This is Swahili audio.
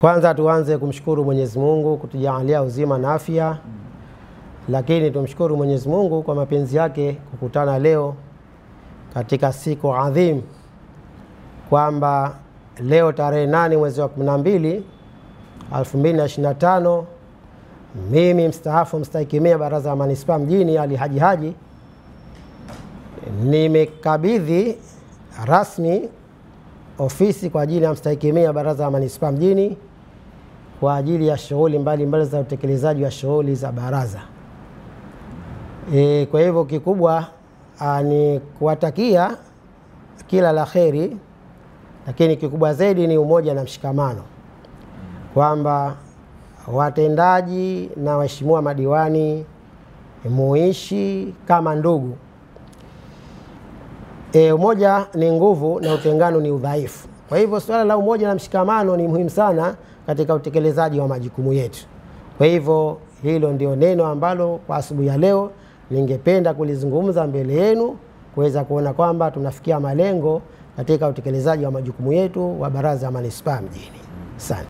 Kwanza tuanze kumshukuru Mwenyezi Mungu kutujalia uzima na afya. Lakini tumshukuru Mwenyezi Mungu kwa mapenzi yake kukutana leo katika siku adhim, kwamba leo tarehe 8 mwezi wa 12 2025 mimi mstaafu mstahikimia Baraza la Manispaa Mjini Ali Haji Haji nimekabidhi rasmi ofisi kwa ajili ya mstahikimia Baraza la Manispaa Mjini kwa ajili ya shughuli mbalimbali za utekelezaji wa shughuli za baraza. Kwa hivyo kikubwa ni kuwatakia kila la kheri, lakini kikubwa zaidi ni umoja na mshikamano, kwamba watendaji na waheshimiwa madiwani muishi kama ndugu. Umoja ni nguvu na utengano ni udhaifu. Kwa hivyo swala la umoja na mshikamano ni muhimu sana katika utekelezaji wa majukumu yetu. Kwa hivyo hilo ndio neno ambalo kwa asubuhi ya leo ningependa kulizungumza mbele yenu, kuweza kuona kwamba tunafikia malengo katika utekelezaji wa majukumu yetu wa Baraza la Manispaa Mjini. Asante.